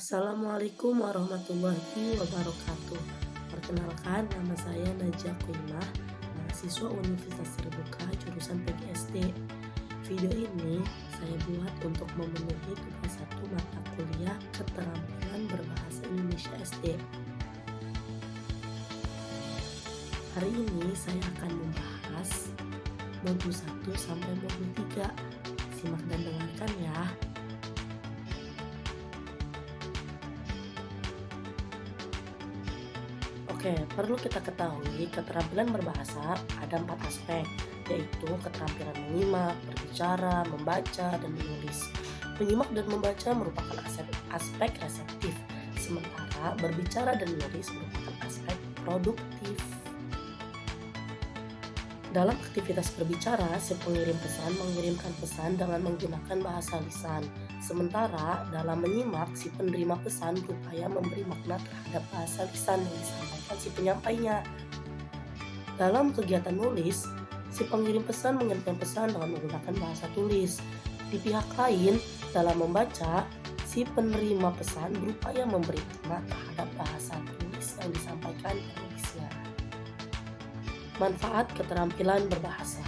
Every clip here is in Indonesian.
Assalamualaikum warahmatullahi wabarakatuh. Perkenalkan, nama saya Najah Kuimah, mahasiswa Universitas Terbuka jurusan PGSD. Video ini saya buat untuk memenuhi tugas satu mata kuliah keterampilan berbahasa Indonesia SD. Hari ini saya akan membahas modul 1 sampai modul 3. Simak dan dengarkan ya. Oke, perlu kita ketahui keterampilan berbahasa ada 4 aspek, yaitu keterampilan menyimak, berbicara, membaca, dan menulis. Menyimak dan membaca merupakan aspek reseptif, sementara berbicara dan menulis merupakan aspek produktif. Dalam aktivitas berbicara, si pengirim pesan mengirimkan pesan dengan menggunakan bahasa lisan. Sementara dalam menyimak, si penerima pesan berupaya memberi makna terhadap bahasa lisan yang disampaikan si penyampainya. Dalam kegiatan nulis, si pengirim pesan mengirimkan pesan dengan menggunakan bahasa tulis. Di pihak lain, dalam membaca, si penerima pesan berupaya memberi makna terhadap bahasa tulis yang disampaikan penulisnya. Manfaat keterampilan berbahasa.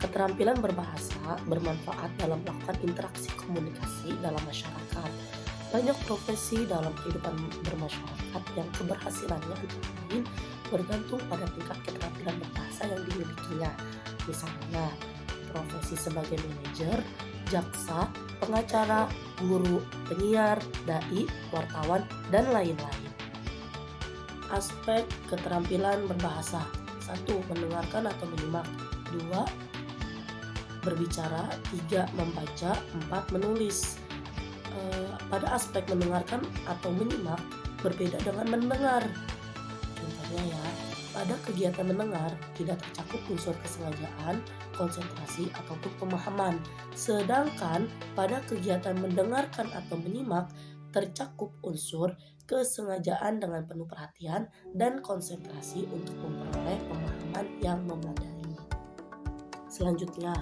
Keterampilan berbahasa bermanfaat dalam melakukan interaksi komunikasi dalam masyarakat. Banyak profesi dalam kehidupan bermasyarakat yang keberhasilannya antara lain bergantung pada tingkat keterampilan berbahasa yang dimilikinya. Misalnya, profesi sebagai manajer, jaksa, pengacara, guru, penyiar, dai, wartawan, dan lain-lain. Aspek keterampilan berbahasa. 1. Mendengarkan atau menyimak. 2. Berbicara. 3. Membaca. 4. Menulis. Pada aspek mendengarkan atau menyimak berbeda dengan mendengar. Contohnya ya, pada kegiatan mendengar tidak tercakup unsur kesengajaan, konsentrasi, ataupun pemahaman. Sedangkan pada kegiatan mendengarkan atau menyimak tercakup unsur kesengajaan dengan penuh perhatian dan konsentrasi untuk memperoleh pemahaman yang memadai. Selanjutnya,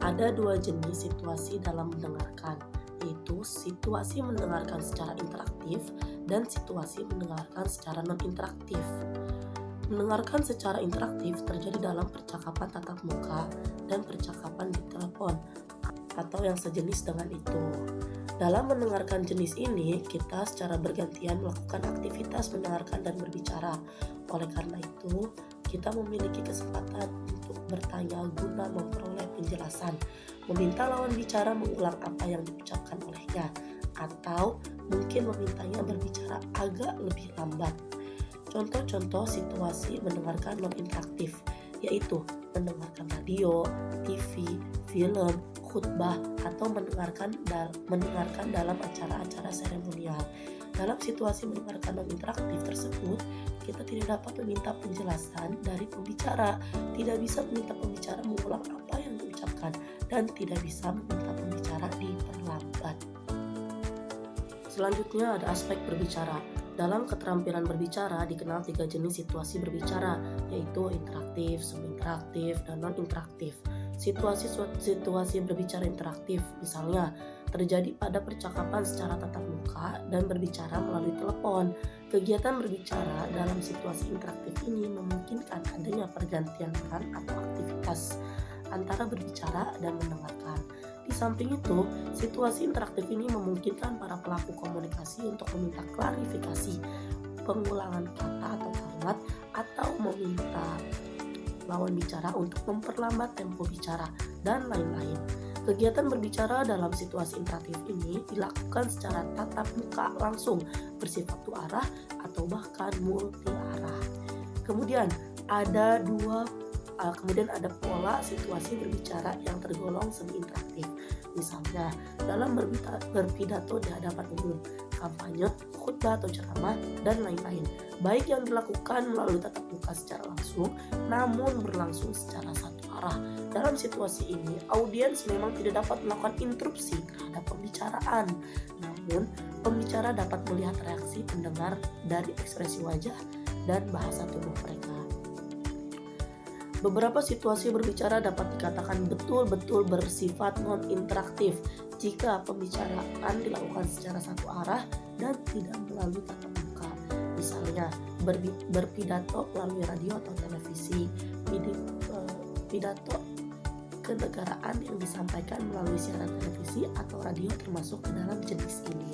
ada 2 jenis situasi dalam mendengarkan, yaitu situasi mendengarkan secara interaktif dan situasi mendengarkan secara non-interaktif. Mendengarkan secara interaktif terjadi dalam percakapan tatap muka dan percakapan di telepon atau yang sejenis dengan itu. Dalam mendengarkan jenis ini, kita secara bergantian melakukan aktivitas mendengarkan dan berbicara. Oleh karena itu, kita memiliki kesempatan untuk bertanya guna memperoleh penjelasan, meminta lawan bicara mengulang apa yang diucapkan olehnya, atau mungkin memintanya berbicara agak lebih lambat. Contoh-contoh situasi mendengarkan non-interaktif, yaitu mendengarkan radio, TV, film, khutbah, atau mendengarkan dalam acara-acara seremonial. Dalam situasi mendengarkan non-interaktif tersebut, kita tidak dapat meminta penjelasan dari pembicara, tidak bisa meminta pembicara mengulang apa yang diucapkan, dan tidak bisa meminta pembicara diperlambat. Selanjutnya ada aspek berbicara. Dalam keterampilan berbicara dikenal 3 jenis situasi berbicara, yaitu interaktif, semi-interaktif, dan non-interaktif. Situasi berbicara interaktif misalnya terjadi pada percakapan secara tatap muka dan berbicara melalui telepon. Kegiatan berbicara dalam situasi interaktif ini memungkinkan adanya pergantian peran atau aktivitas antara berbicara dan mendengarkan. Di samping itu, situasi interaktif ini memungkinkan para pelaku komunikasi untuk meminta klarifikasi, pengulangan kata atau kalimat, atau meminta lawan bicara untuk memperlambat tempo bicara, dan lain-lain. Kegiatan berbicara dalam situasi interaktif ini dilakukan secara tatap muka langsung, bersifat dua arah atau bahkan multi arah. Kemudian ada pola situasi berbicara yang tergolong semi interaktif. Misalnya dalam berpidato di hadapan umum, kampanye, khutbah atau ceramah, dan lain-lain, baik yang dilakukan melalui tatap muka secara langsung namun berlangsung secara satu arah. Dalam situasi ini, audiens memang tidak dapat melakukan interupsi terhadap pembicaraan, namun pembicara dapat melihat reaksi pendengar dari ekspresi wajah dan bahasa tubuh mereka. Beberapa situasi berbicara dapat dikatakan betul-betul bersifat non-interaktif, jika pembicaraan dilakukan secara satu arah dan tidak melalui tatap muka. Misalnya berpidato melalui radio atau televisi, pidato kenegaraan yang disampaikan melalui siaran televisi atau radio termasuk ke dalam jenis ini.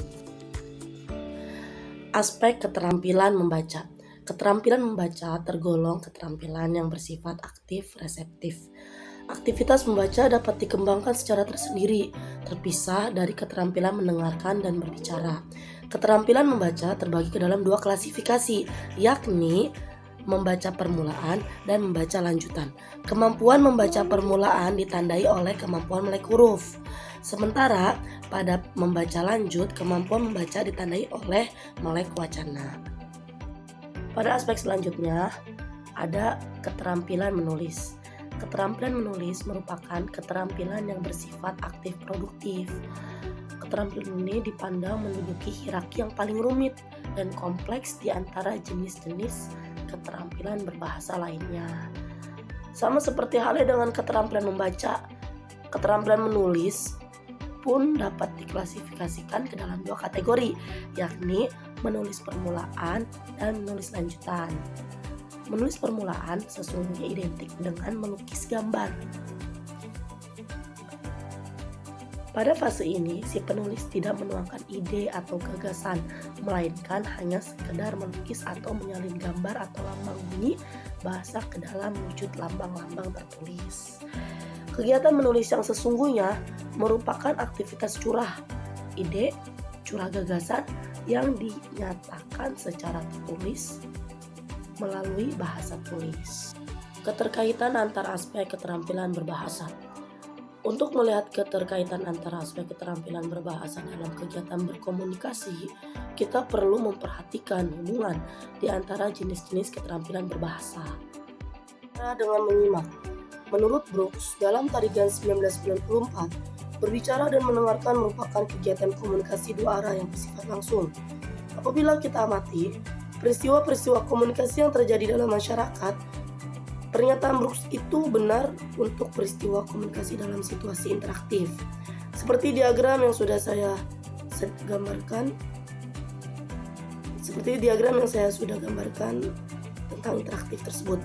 Aspek keterampilan membaca. Keterampilan membaca tergolong keterampilan yang bersifat aktif reseptif. Aktivitas membaca dapat dikembangkan secara tersendiri, terpisah dari keterampilan mendengarkan dan berbicara. Keterampilan membaca terbagi ke dalam dua klasifikasi, yakni membaca permulaan dan membaca lanjutan. Kemampuan membaca permulaan ditandai oleh kemampuan melek huruf. Sementara pada membaca lanjut, kemampuan membaca ditandai oleh melek wacana. Pada aspek selanjutnya, ada keterampilan menulis. Keterampilan menulis merupakan keterampilan yang bersifat aktif produktif. Keterampilan ini dipandang menduduki hierarki yang paling rumit dan kompleks di antara jenis-jenis keterampilan berbahasa lainnya. Sama seperti halnya dengan keterampilan membaca, keterampilan menulis pun dapat diklasifikasikan ke dalam dua kategori, yakni menulis permulaan dan menulis lanjutan. Menulis permulaan sesungguhnya identik dengan melukis gambar. Pada fase ini, si penulis tidak menuangkan ide atau gagasan, melainkan hanya sekedar melukis atau menyalin gambar atau lambang bunyi bahasa ke dalam wujud lambang-lambang tertulis. Kegiatan menulis yang sesungguhnya merupakan aktivitas curah ide, curah gagasan yang dinyatakan secara tertulis melalui bahasa tulis. Keterkaitan antara aspek keterampilan berbahasa. Untuk melihat keterkaitan antara aspek keterampilan berbahasa dalam kegiatan berkomunikasi, kita perlu memperhatikan hubungan di antara jenis-jenis keterampilan berbahasa. Dengan menyimak. Menurut Brooks, dalam Tarigan 1994, berbicara dan mendengarkan merupakan kegiatan komunikasi dua arah yang bersifat langsung. Apabila kita amati peristiwa-peristiwa komunikasi yang terjadi dalam masyarakat, pernyataan Brooks itu benar untuk peristiwa komunikasi dalam situasi interaktif. Seperti diagram yang sudah saya gambarkan tentang interaktif tersebut.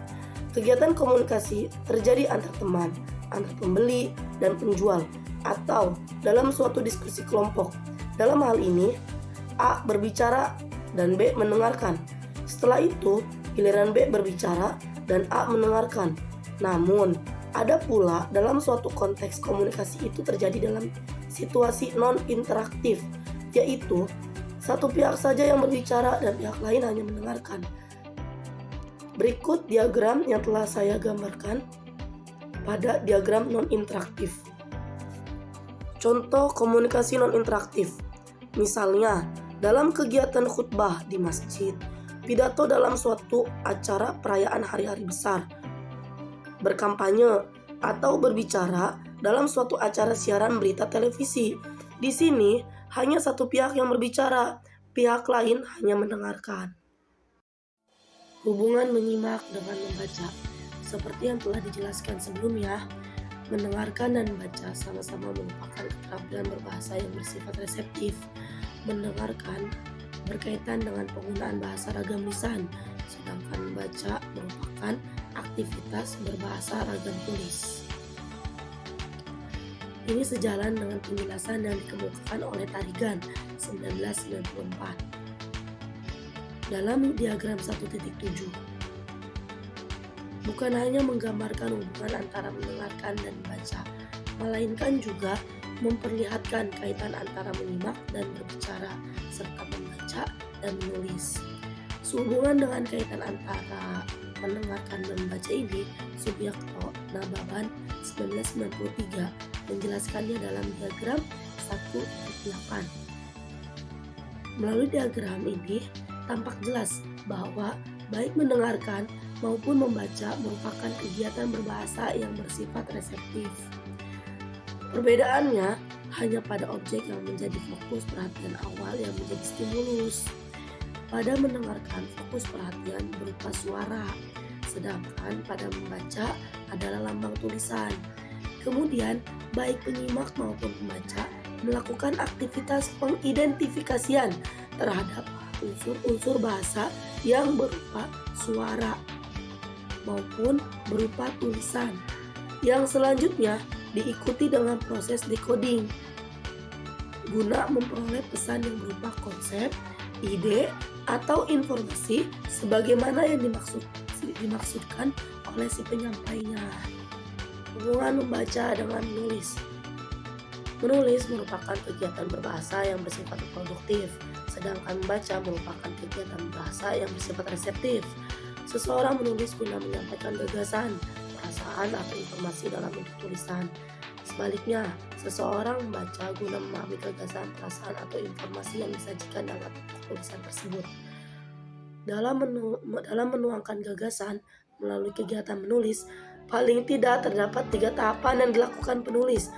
Kegiatan komunikasi terjadi antar teman, antar pembeli dan penjual, atau dalam suatu diskusi kelompok. Dalam hal ini, A berbicara dan B mendengarkan. Setelah itu, giliran B berbicara dan A mendengarkan. Namun, ada pula dalam suatu konteks komunikasi itu terjadi dalam situasi non-interaktif, yaitu satu pihak saja yang berbicara dan pihak lain hanya mendengarkan. Berikut diagram yang telah saya gambarkan pada diagram non-interaktif. Contoh komunikasi non-interaktif. Misalnya, dalam kegiatan khutbah di masjid, pidato dalam suatu acara perayaan hari-hari besar, berkampanye, atau berbicara dalam suatu acara siaran berita televisi. Di sini, hanya satu pihak yang berbicara, pihak lain hanya mendengarkan. Hubungan menyimak dengan membaca. Seperti yang telah dijelaskan sebelumnya, mendengarkan dan membaca sama-sama merupakan keterampilan berbahasa yang bersifat reseptif. Mendengarkan berkaitan dengan penggunaan bahasa ragam lisan, sedangkan membaca merupakan aktivitas berbahasa ragam tulis. Ini sejalan dengan penjelasan yang dikemukakan oleh Tarigan 1994 dalam diagram 1.7. Bukan hanya menggambarkan hubungan antara mendengarkan dan membaca, melainkan juga memperlihatkan kaitan antara menyimak dan berbicara, serta membaca dan menulis. Sehubungan dengan kaitan antara mendengarkan dan membaca ini, Subyakto Nababan 1993 menjelaskannya dalam diagram 1.8. Melalui diagram ini, tampak jelas bahwa baik mendengarkan maupun membaca merupakan kegiatan berbahasa yang bersifat reseptif. Perbedaannya hanya pada objek yang menjadi fokus perhatian awal yang menjadi stimulus. Pada mendengarkan, fokus perhatian berupa suara, sedangkan pada membaca adalah lambang tulisan. Kemudian, baik penyimak maupun pembaca melakukan aktivitas pengidentifikasian terhadap unsur-unsur bahasa yang berupa suara maupun berupa tulisan. Yang selanjutnya diikuti dengan proses decoding guna memperoleh pesan yang berupa konsep, ide, atau informasi sebagaimana yang dimaksudkan oleh si penyampainya. Hubungan membaca dengan menulis. Menulis merupakan kegiatan berbahasa yang bersifat produktif, sedangkan membaca merupakan kegiatan bahasa yang bersifat reseptif. Seseorang menulis guna menyampaikan gagasan, perasaan, atau informasi dalam bentuk tulisan. Sebaliknya, seseorang membaca guna memahami gagasan, perasaan, atau informasi yang disajikan dalam tulisan tersebut. Dalam menuangkan gagasan melalui kegiatan menulis, paling tidak terdapat 3 tahapan yang dilakukan penulis,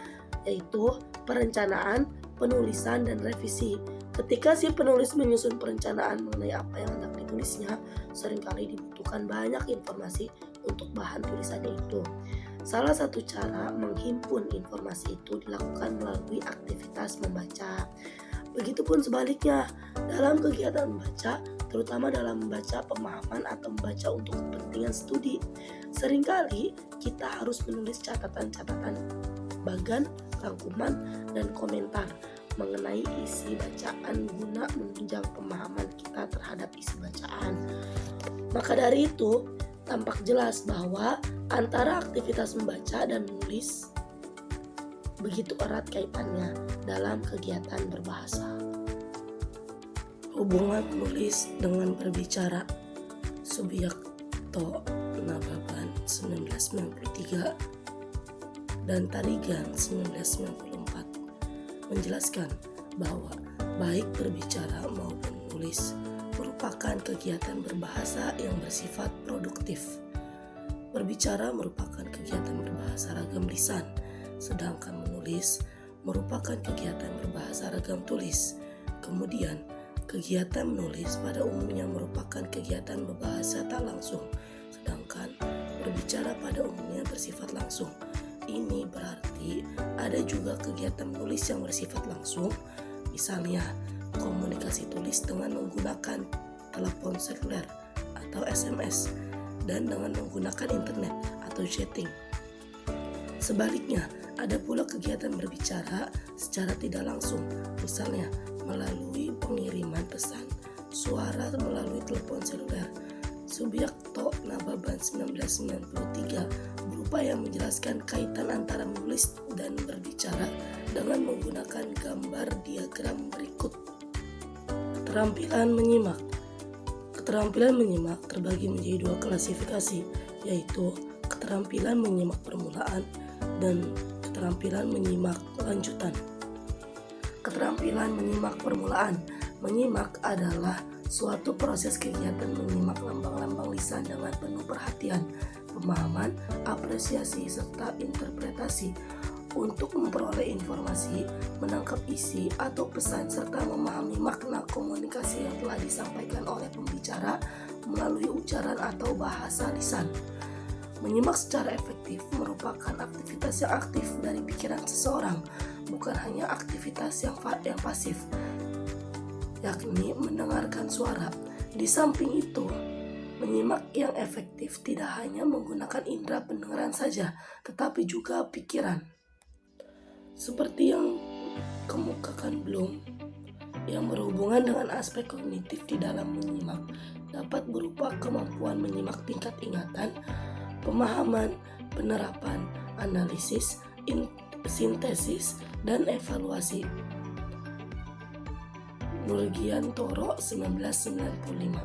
yaitu perencanaan, penulisan, dan revisi. Ketika si penulis menyusun perencanaan mengenai apa yang hendak ditulisnya, seringkali dibutuhkan banyak informasi untuk bahan tulisannya itu. Salah satu cara menghimpun informasi itu dilakukan melalui aktivitas membaca. Begitupun sebaliknya, dalam kegiatan membaca, terutama dalam membaca pemahaman atau membaca untuk kepentingan studi, seringkali kita harus menulis catatan-catatan bagan, rangkuman, dan komentar mengenai isi bacaan guna menunjang pemahaman kita terhadap isi bacaan. Maka dari itu, tampak jelas bahwa antara aktivitas membaca dan menulis begitu erat kaitannya dalam kegiatan berbahasa. Hubungan menulis dengan berbicara. Subiakto Nababan 1993 dan Tarigan 1994 menjelaskan bahwa baik berbicara maupun menulis merupakan kegiatan berbahasa yang bersifat produktif. Berbicara merupakan kegiatan berbahasa ragam lisan, sedangkan menulis merupakan kegiatan berbahasa ragam tulis. Kemudian, kegiatan menulis pada umumnya merupakan kegiatan berbahasa tak langsung, sedangkan berbicara pada umumnya bersifat langsung. Ini berarti ada juga kegiatan menulis yang bersifat langsung, misalnya komunikasi tulis dengan menggunakan telepon seluler atau SMS dan dengan menggunakan internet atau chatting. Sebaliknya, ada pula kegiatan berbicara secara tidak langsung, misalnya melalui pengiriman pesan suara melalui telepon seluler. Subiakto Nababan 1993 berupaya menjelaskan kaitan antara menulis dan berbicara dengan menggunakan gambar diagram berikut. Keterampilan menyimak. Keterampilan menyimak terbagi menjadi 2 klasifikasi, yaitu keterampilan menyimak permulaan dan keterampilan menyimak lanjutan. Keterampilan menyimak permulaan. Menyimak adalah suatu proses kegiatan menyimak lambang-lambang lisan dengan penuh perhatian, pemahaman, apresiasi, serta interpretasi untuk memperoleh informasi, menangkap isi atau pesan, serta memahami makna komunikasi yang telah disampaikan oleh pembicara melalui ucapan atau bahasa lisan. Menyimak secara efektif merupakan aktivitas yang aktif dari pikiran seseorang, bukan hanya aktivitas yang pasif, yakni mendengarkan suara. Di samping itu, menyimak yang efektif tidak hanya menggunakan indera pendengaran saja, tetapi juga pikiran. Seperti yang kemukakan Bloom, yang berhubungan dengan aspek kognitif di dalam menyimak dapat berupa kemampuan menyimak tingkat ingatan, pemahaman, penerapan, analisis, sintesis, dan evaluasi. Nurgiantoro 1995.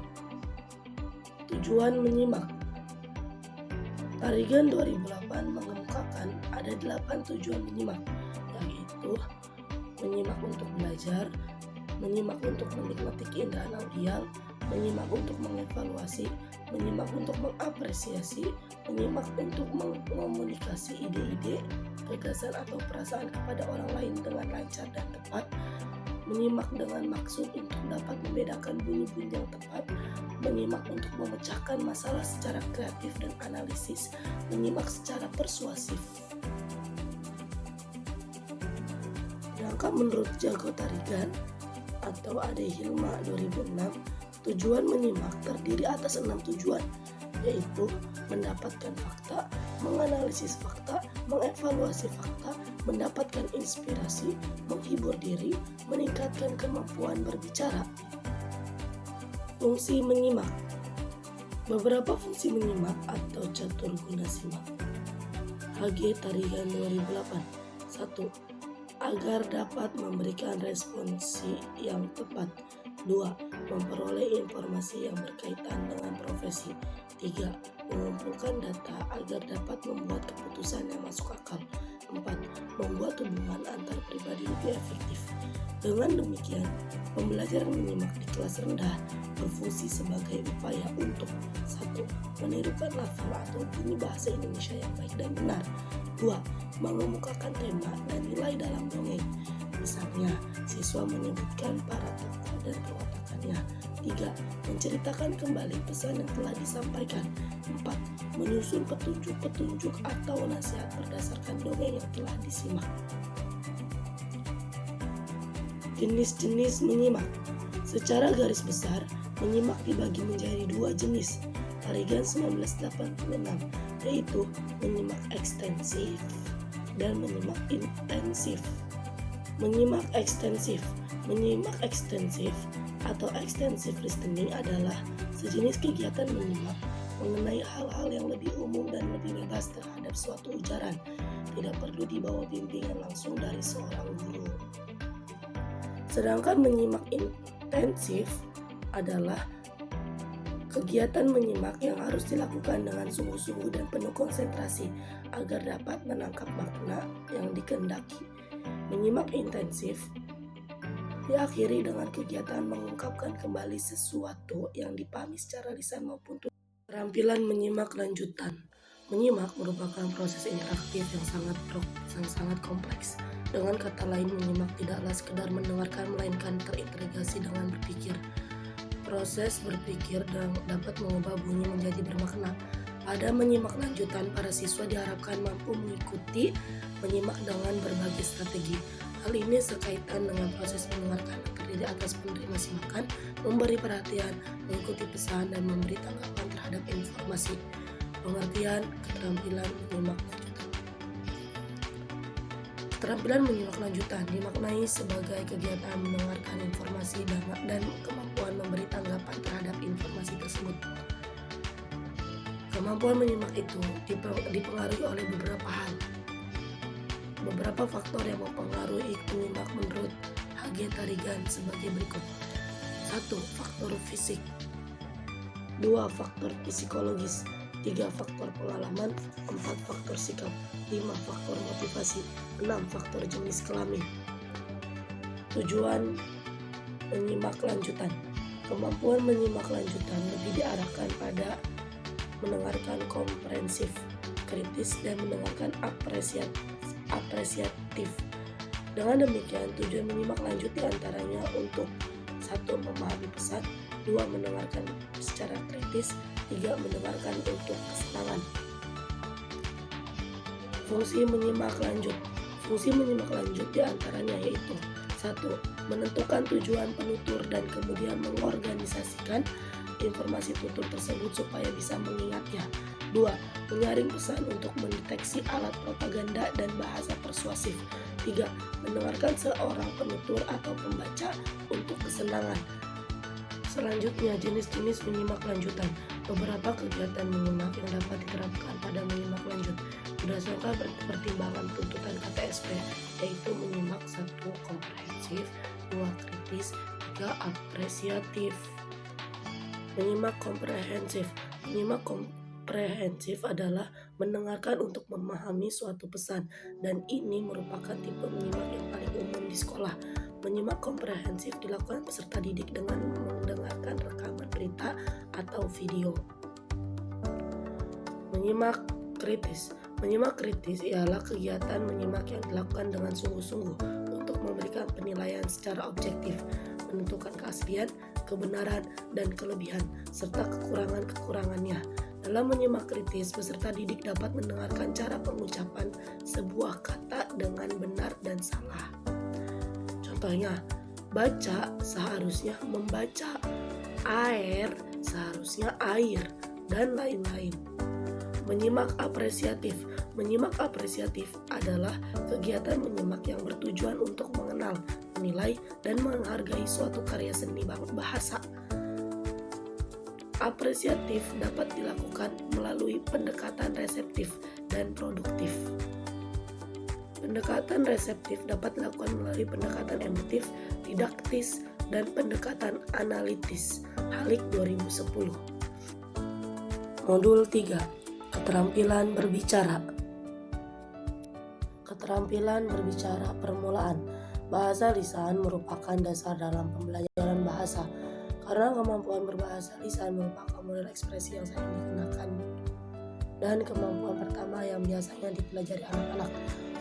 Tujuan menyimak. Tarigan 2008 mengemukakan ada 8 tujuan menyimak, yaitu menyimak untuk belajar, menyimak untuk menikmati keindahan audial, menyimak untuk mengevaluasi, menyimak untuk mengapresiasi, menyimak untuk mengomunikasi ide-ide, gagasan atau perasaan kepada orang lain dengan lancar dan tepat, menyimak dengan maksud untuk dapat membedakan bunyi-bunyi yang tepat, menyimak untuk memecahkan masalah secara kreatif dan analisis, menyimak secara persuasif. Yang Sedangkan menurut Jago Tarigan atau Ade Hilma 2006, tujuan menyimak terdiri atas 6 tujuan, yaitu mendapatkan fakta, menganalisis fakta, mengevaluasi fakta, mendapatkan inspirasi, menghibur diri, meningkatkan kemampuan berbicara. Fungsi menyimak. Beberapa fungsi menyimak atau catur guna simak. HG Tarigan 2008. 1. Agar dapat memberikan responsi yang tepat. 2. Memperoleh informasi yang berkaitan dengan profesi. 3. Mengumpulkan data agar dapat membuat keputusan yang masuk akal. 4. Membuat hubungan antar pribadi lebih efektif. Dengan demikian, pembelajaran menyimak di kelas rendah berfungsi sebagai upaya untuk 1. Menirukan lafal atau bunyi bahasa Indonesia yang baik dan benar. 2. Mengemukakan tema dan nilai dalam dongeng. Misalnya, siswa menyebutkan para tokoh dan perwatakannya. 3. Menceritakan kembali pesan yang telah disampaikan. 4. Menyusun petunjuk-petunjuk atau nasihat berdasarkan dongeng yang telah disimak. Jenis-jenis menyimak. Secara garis besar, menyimak dibagi menjadi 2 jenis. Tarigan 1986, yaitu menyimak ekstensif dan menyimak intensif. Menyimak ekstensif. Menyimak ekstensif atau extensive listening adalah sejenis kegiatan menyimak mengenai hal-hal yang lebih umum dan lebih bebas terhadap suatu ujaran, tidak perlu dibawa bimbingan langsung dari seorang guru. Sedangkan menyimak intensif adalah kegiatan menyimak yang harus dilakukan dengan sungguh-sungguh dan penuh konsentrasi agar dapat menangkap makna yang dikehendaki. Menyimak intensif diakhiri dengan kegiatan mengungkapkan kembali sesuatu yang dipahami secara lisan maupun tulis. Keterampilan menyimak lanjutan. Menyimak merupakan proses interaktif yang sangat kompleks. Dengan kata lain, menyimak tidaklah sekedar mendengarkan, melainkan terintegrasi dengan berpikir. Proses berpikir dapat mengubah bunyi menjadi bermakna. Pada menyimak lanjutan, para siswa diharapkan mampu mengikuti menyimak dengan berbagai strategi. Hal ini sekaitan dengan proses mendengarkan yang terdiri atas penerima simakan, memberi perhatian, mengikuti pesan, dan memberi tanggapan terhadap informasi. Pengertian keterampilan menyimak lanjutan. Keterampilan menyimak lanjutan dimaknai sebagai kegiatan mendengarkan informasi dan kemampuan memberi tanggapan terhadap informasi tersebut. Kemampuan menyimak itu dipengaruhi oleh beberapa hal. Beberapa faktor yang mempengaruhi menyimak menurut HG Tarigan sebagai berikut. 1. Faktor fisik. 2. Faktor psikologis. 3. Faktor pengalaman. 4. Faktor sikap. 5. Faktor motivasi. 6. Faktor jenis kelamin. Tujuan menyimak lanjutan. Kemampuan menyimak lanjutan lebih diarahkan pada mendengarkan komprehensif, kritis, dan mendengarkan apresiatif. Dengan demikian, tujuan menyimak lanjut diantaranya untuk 1. Memahami pesan, 2. Mendengarkan secara kritis, 3. Mendengarkan untuk kesenangan. Fungsi menyimak lanjut. Fungsi menyimak lanjut diantaranya yaitu 1. Menentukan tujuan penutur dan kemudian mengorganisasikan informasi tutur tersebut supaya bisa mengingatnya. 2. Menyaring pesan untuk mendeteksi alat propaganda dan bahasa persuasif. 3. Mendengarkan seorang penutur atau pembaca untuk kesenangan. Selanjutnya, jenis-jenis menyimak lanjutan. Beberapa kegiatan menyimak yang dapat diterapkan pada menyimak lanjut berdasarkan pertimbangan tuntutan KTSP, yaitu menyimak 1. Komprehensif, 2. Kritis, 3. Apresiatif. Menyimak komprehensif. Menyimak komprehensif adalah mendengarkan untuk memahami suatu pesan, dan ini merupakan tipe menyimak yang paling umum di sekolah. Menyimak komprehensif dilakukan peserta didik dengan mendengarkan rekaman berita atau video. Menyimak kritis. Menyimak kritis ialah kegiatan menyimak yang dilakukan dengan sungguh-sungguh untuk memberikan penilaian secara objektif, menentukan keaslian, kebenaran, dan kelebihan, serta kekurangan-kekurangannya. Dalam menyimak kritis, peserta didik dapat mendengarkan cara pengucapan sebuah kata dengan benar dan salah. Contohnya, baca seharusnya membaca, air seharusnya air, dan lain-lain. Menyimak apresiatif. Menyimak apresiatif adalah kegiatan menyimak yang bertujuan untuk mengenal, menilai, dan menghargai suatu karya seni bahasa. Apresiatif dapat dilakukan melalui pendekatan reseptif dan produktif. Pendekatan reseptif dapat dilakukan melalui pendekatan emotif, didaktis, dan pendekatan analitis. Halik 2010. Modul 3. Keterampilan berbicara. Keterampilan berbicara permulaan. Bahasa lisan merupakan dasar dalam pembelajaran bahasa. Karena kemampuan berbahasa lisan merupakan model ekspresi yang sering digunakan dan kemampuan pertama yang biasanya dipelajari anak-anak.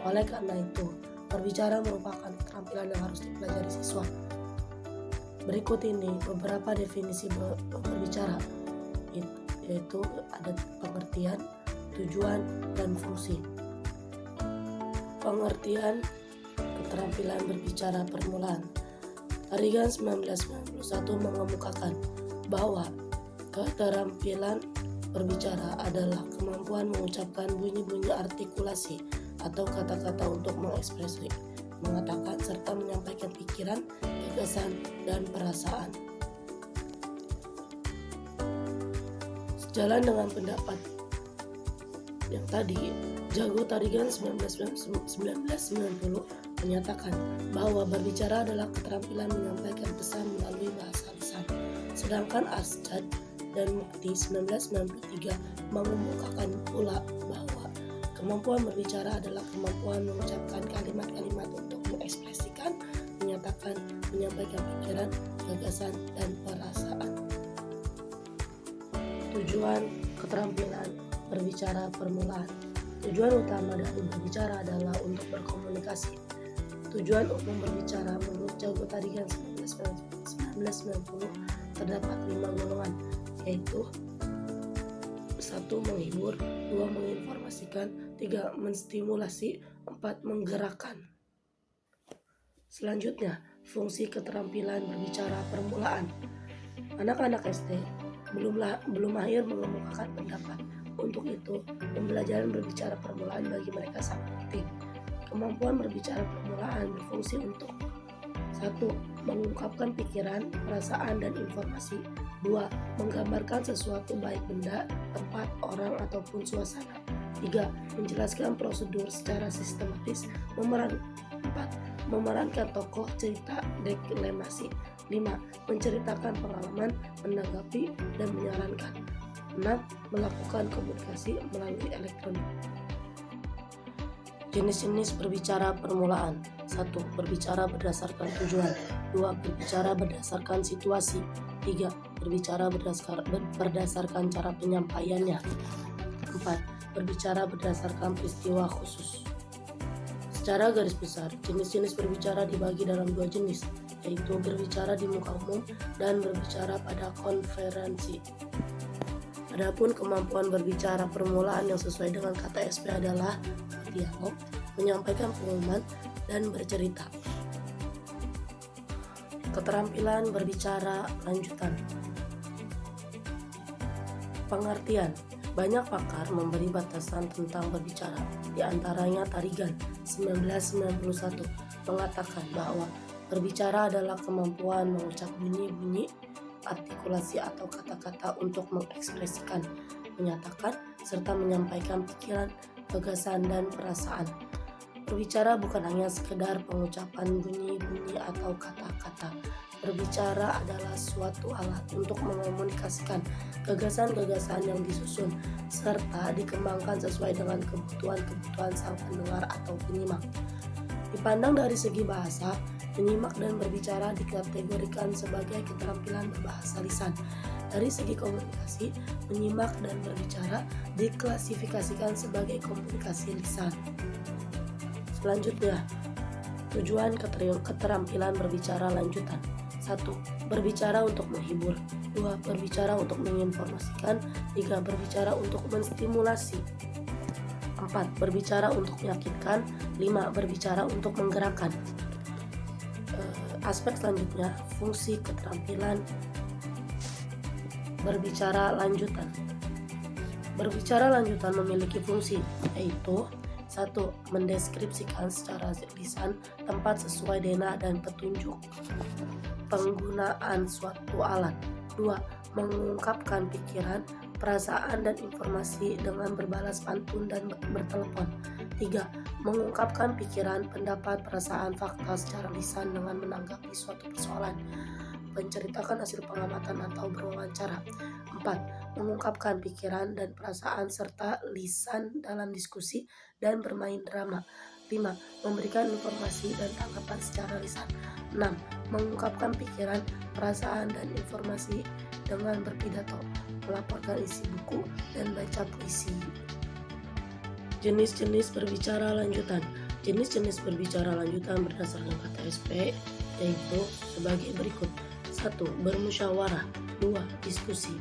Oleh karena itu, berbicara merupakan keterampilan yang harus dipelajari siswa. Berikut ini beberapa definisi berbicara, yaitu ada pengertian, tujuan, dan fungsi. Pengertian keterampilan berbicara permulaan. Tarigan 1991 mengemukakan bahwa keterampilan berbicara adalah kemampuan mengucapkan bunyi-bunyi artikulasi atau kata-kata untuk mengekspresi, mengatakan, serta menyampaikan pikiran, gagasan, dan perasaan. Sejalan dengan pendapat yang tadi, Jago Tarigan 1990 menyatakan bahwa berbicara adalah keterampilan menyampaikan pesan melalui bahasa lisan. Sedangkan Asjad dan Mukti 1993 mengemukakan pula bahwa kemampuan berbicara adalah kemampuan mengucapkan kalimat-kalimat untuk mengekspresikan, menyatakan, menyampaikan pikiran, gagasan, dan perasaan. Tujuan keterampilan berbicara permulaan. Tujuan utama dari berbicara adalah untuk berkomunikasi. Tujuan umum berbicara menurut Jago Tarigan 1990 terdapat 5 golongan, yaitu 1. Menghibur, 2. Menginformasikan, 3. Menstimulasi, 4. Menggerakkan. Selanjutnya, fungsi keterampilan berbicara permulaan. Anak-anak SD belum mahir mengemukakan pendapat. Untuk itu, pembelajaran berbicara permulaan bagi mereka sangat penting. Kemampuan berbicara permulaan berfungsi untuk 1. Mengungkapkan pikiran, perasaan, dan informasi. 2. Menggambarkan sesuatu baik benda, tempat, orang, ataupun suasana. 3. Menjelaskan prosedur secara sistematis. 4. Memerankan tokoh, cerita, deklamasi. 5. Menceritakan pengalaman, menanggapi, dan menyarankan. 6. Melakukan komunikasi melalui elektronik. Jenis-jenis berbicara permulaan. 1. Berbicara berdasarkan tujuan. 2. Berbicara berdasarkan situasi. 3. Berbicara berdasarkan cara penyampaiannya. 4. Berbicara berdasarkan peristiwa khusus. Secara garis besar, jenis-jenis berbicara dibagi dalam 2 jenis, yaitu berbicara di muka umum dan berbicara pada konferensi. Adapun kemampuan berbicara permulaan yang sesuai dengan kata SP adalah dialog, menyampaikan pengumuman, dan bercerita. Keterampilan berbicara lanjutan. Pengertian. Banyak pakar memberi batasan tentang berbicara. Di antaranya Tarigan 1991 mengatakan bahwa berbicara adalah kemampuan mengucap bunyi-bunyi, artikulasi atau kata-kata untuk mengekspresikan, menyatakan, serta menyampaikan pikiran, gagasan, dan perasaan. Berbicara bukan hanya sekedar pengucapan bunyi-bunyi atau kata-kata. Berbicara adalah suatu alat untuk mengomunikasikan gagasan-gagasan yang disusun serta dikembangkan sesuai dengan kebutuhan-kebutuhan sang pendengar atau penyimak. Dipandang dari segi bahasa, menyimak dan berbicara dikategorikan sebagai keterampilan berbahasa lisan. Dari segi komunikasi, menyimak dan berbicara diklasifikasikan sebagai komunikasi lisan. Selanjutnya, tujuan keterampilan berbicara lanjutan. 1. Berbicara untuk menghibur. 2. Berbicara untuk menginformasikan. 3. Berbicara untuk menstimulasi. 4. Berbicara untuk meyakinkan. 5. Berbicara untuk menggerakkan. Aspek selanjutnya, fungsi keterampilan berbicara lanjutan. Berbicara lanjutan memiliki fungsi, yaitu 1. Mendeskripsikan secara lisan tempat sesuai denah dan petunjuk penggunaan suatu alat. 2. Mengungkapkan pikiran, perasaan, dan informasi dengan berbalas pantun dan bertelepon. 3. Mengungkapkan pikiran, pendapat, perasaan, fakta secara lisan dengan menanggapi suatu persoalan. Menceritakan hasil pengamatan atau berwawancara. 4. Mengungkapkan pikiran dan perasaan serta lisan dalam diskusi dan bermain drama. 5. Memberikan informasi dan tanggapan secara lisan. 6. Mengungkapkan pikiran, perasaan, dan informasi dengan berpidato, melaporkan isi buku, dan baca puisi. Jenis-jenis berbicara lanjutan. Jenis-jenis berbicara lanjutan berdasarkan kata SP yaitu sebagai berikut. 1. Bermusyawarah. 2. Diskusi.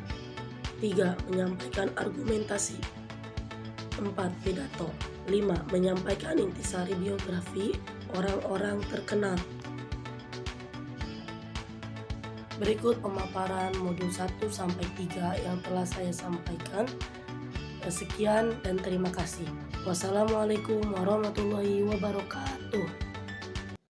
3. Menyampaikan argumentasi. 4. Pidato. 5. Menyampaikan intisari biografi orang-orang terkenal. Berikut pemaparan modul 1-3 yang telah saya sampaikan. Sekian dan terima kasih. Wassalamualaikum warahmatullahi wabarakatuh.